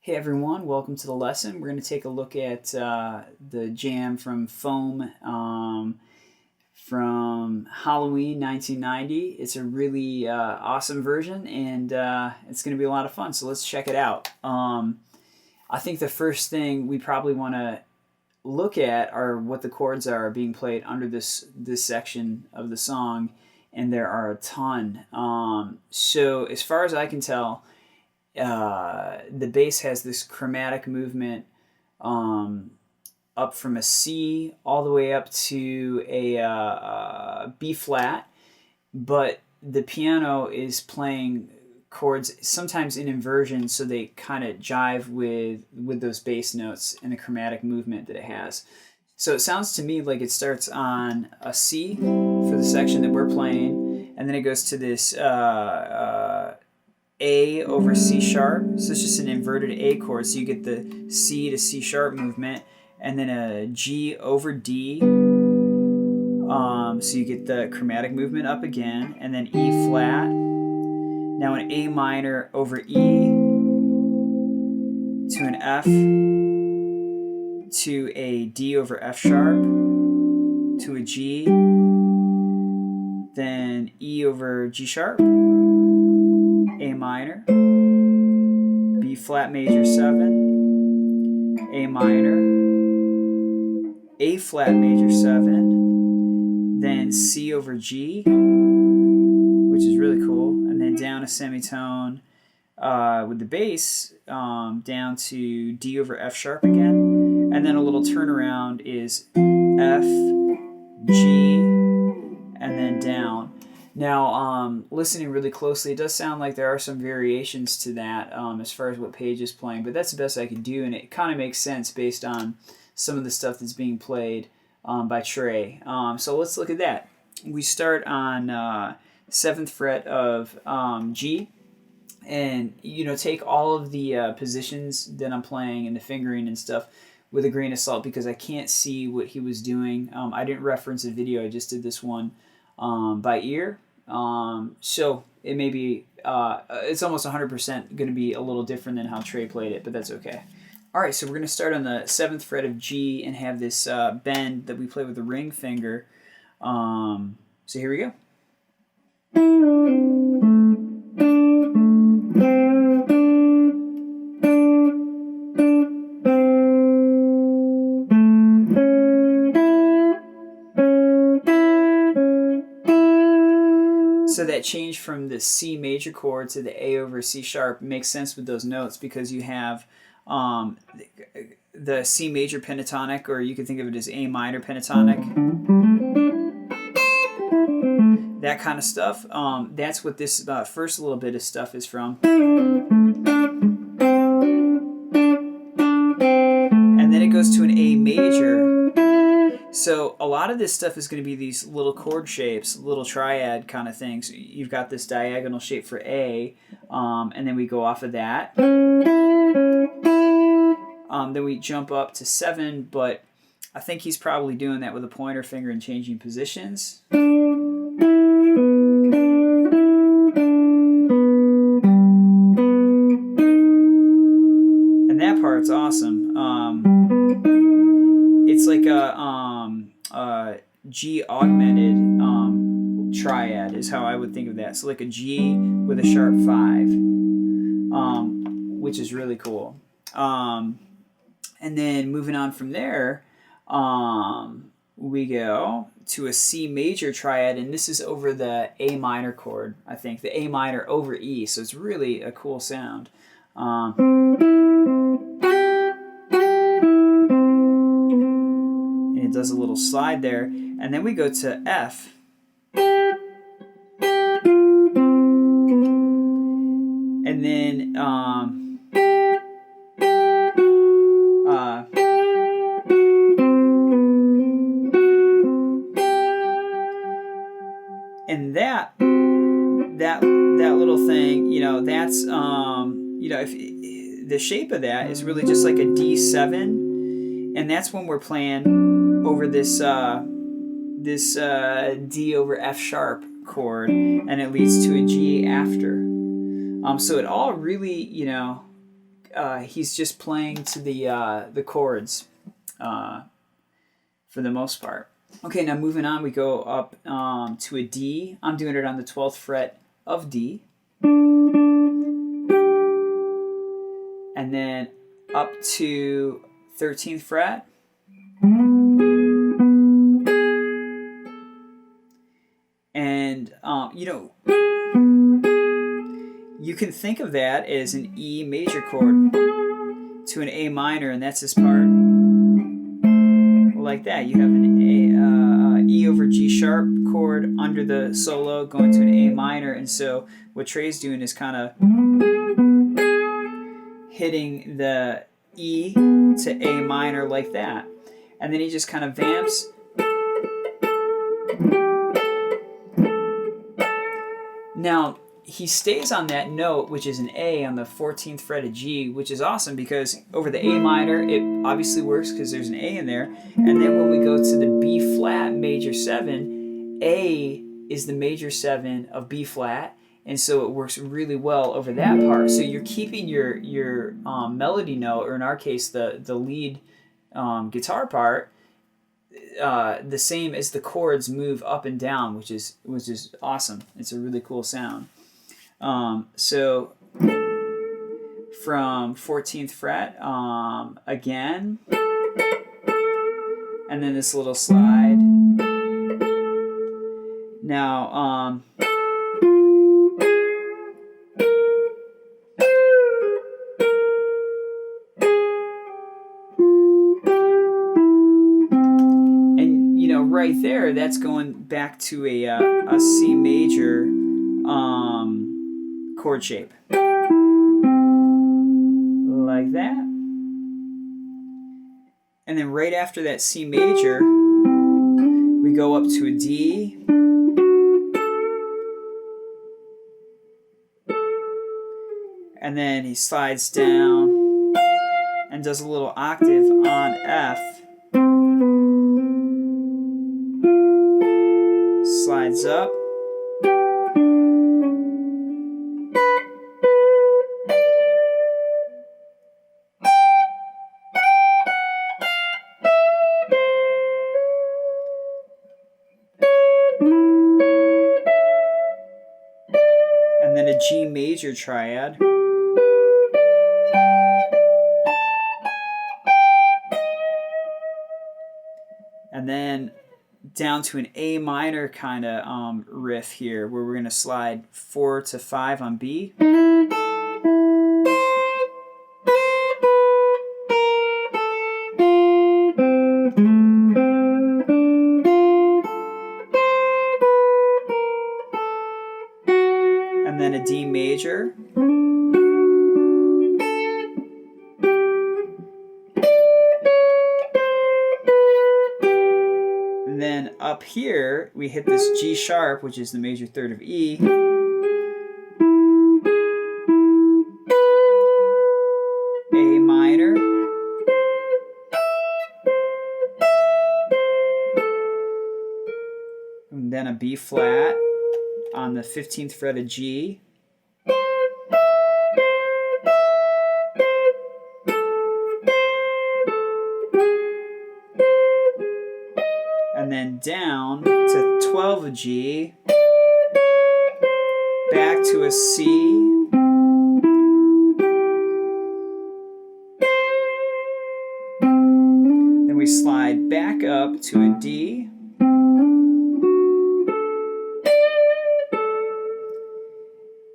Hey everyone, welcome to the lesson. We're going to take a look at the jam from Foam from Halloween 1990. It's a really awesome version and it's going to be a lot of fun, so let's check it out. I think the first thing we probably want to look at are what the chords are being played under this section of the song, and there are a ton. So as far as I can tell, the bass has this chromatic movement up from a C all the way up to a B flat, but the piano is playing chords sometimes in inversion, so they kind of jive with those bass notes and the chromatic movement that it has. So it sounds to me like it starts on a C for the section that we're playing, and then it goes to this A over C sharp. So it's just an inverted A chord. So you get the C to C sharp movement, and then a G over D. So you get the chromatic movement up again, and then E flat. Now an A minor over E to an F to a D over F sharp to a G, then E over G sharp, A minor, B flat major 7, A minor, A flat major 7, then C over G, which is really cool, and then down a semitone with the bass down to D over F sharp again, and then a little turnaround is F, G, and then down. Now, listening really closely, it does sound like there are some variations to that as far as what Page is playing, but that's the best I could do, and it kind of makes sense based on some of the stuff that's being played by Trey. So let's look at that. We start on 7th fret of G, and take all of the positions that I'm playing and the fingering and stuff with a grain of salt, because I can't see what he was doing. I didn't reference a video, I just did this one by ear. So it may be, it's almost 100% going to be a little different than how Trey played it, but that's okay. All right, so we're going to start on the 7th fret of G and have this bend that we play with the ring finger. So here we go. So that change from the C major chord to the A over C sharp makes sense with those notes, because you have the C major pentatonic, or you can think of it as A minor pentatonic, that kind of stuff. That's what this first little bit of stuff is from. And then it goes to an A major. So a lot of this stuff is going to be these little chord shapes, little triad kind of things. You've got this diagonal shape for A, and then we go off of that. Then we jump up to 7, but I think he's probably doing that with a pointer finger and changing positions. And that part's awesome. It's like a G augmented triad is how I would think of that. So like a G with a sharp 5, which is really cool. And then moving on from there, we go to a C major triad, and this is over the A minor chord, I think. The A minor over E, so it's really a cool sound. And it does a little slide there. And then we go to F. And then and that little thing, that's if the shape of that is really just like a D7, and that's when we're playing over this D over F sharp chord, and it leads to a G after. So it all really, he's just playing to the chords for the most part. Okay, now moving on, we go up to a D. I'm doing it on the 12th fret of D. And then up to 13th fret. And, you can think of that as an E major chord to an A minor, and that's this part. Like that, you have an E over G sharp chord under the solo going to an A minor, and so what Trey's doing is kind of hitting the E to A minor like that, and then he just kind of vamps. Now he stays on that note, which is an A on the 14th fret of G, which is awesome because over the A minor, it obviously works because there's an A in there. And then when we go to the B flat major 7, A is the major 7 of B flat, and so it works really well over that part. So you're keeping your melody note, or in our case, the lead guitar part, the same as the chords move up and down, which is awesome. It's a really cool sound. So from 14th fret, again, and then this little slide. Now, and right there, that's going back to a C major chord shape, like that. And then right after that C major, we go up to a D, and then he slides down and does a little octave on F, slides up, and then a G major triad, and then down to an A minor kind of riff here, where we're going to slide 4 to 5 on B. And then a D major. And then up here, we hit this G sharp, which is the major third of E. A minor. And then a B flat on the 15th fret of G. And then down to 12 of G, back to a C, then we slide back up to a D,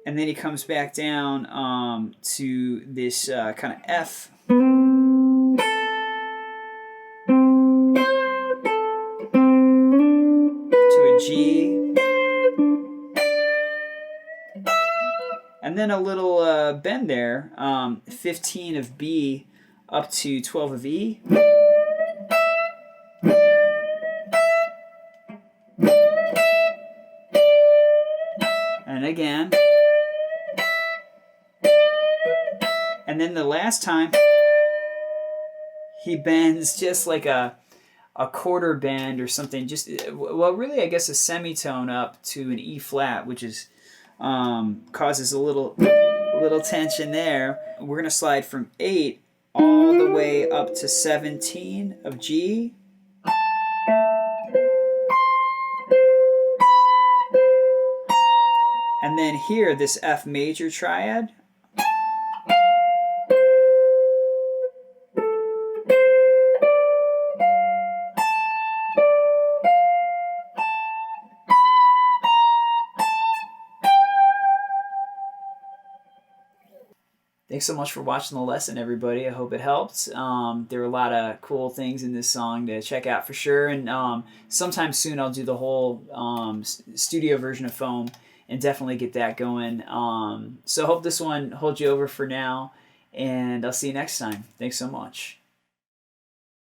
and then he comes back down to this kind of F. G, and then a little bend there, 15 of B up to 12 of E, and again, and then the last time he bends just like a quarter bend or something, just, well, really, I guess a semitone up to an E flat, which is causes a little Little tension there. We're going to slide from 8 all the way up to 17 of G. And then here, this F major triad. Thanks so much for watching the lesson, everybody. I hope it helped. There were a lot of cool things in this song to check out for sure. And sometime soon I'll do the whole studio version of Foam and definitely get that going. So I hope this one holds you over for now. And I'll see you next time. Thanks so much.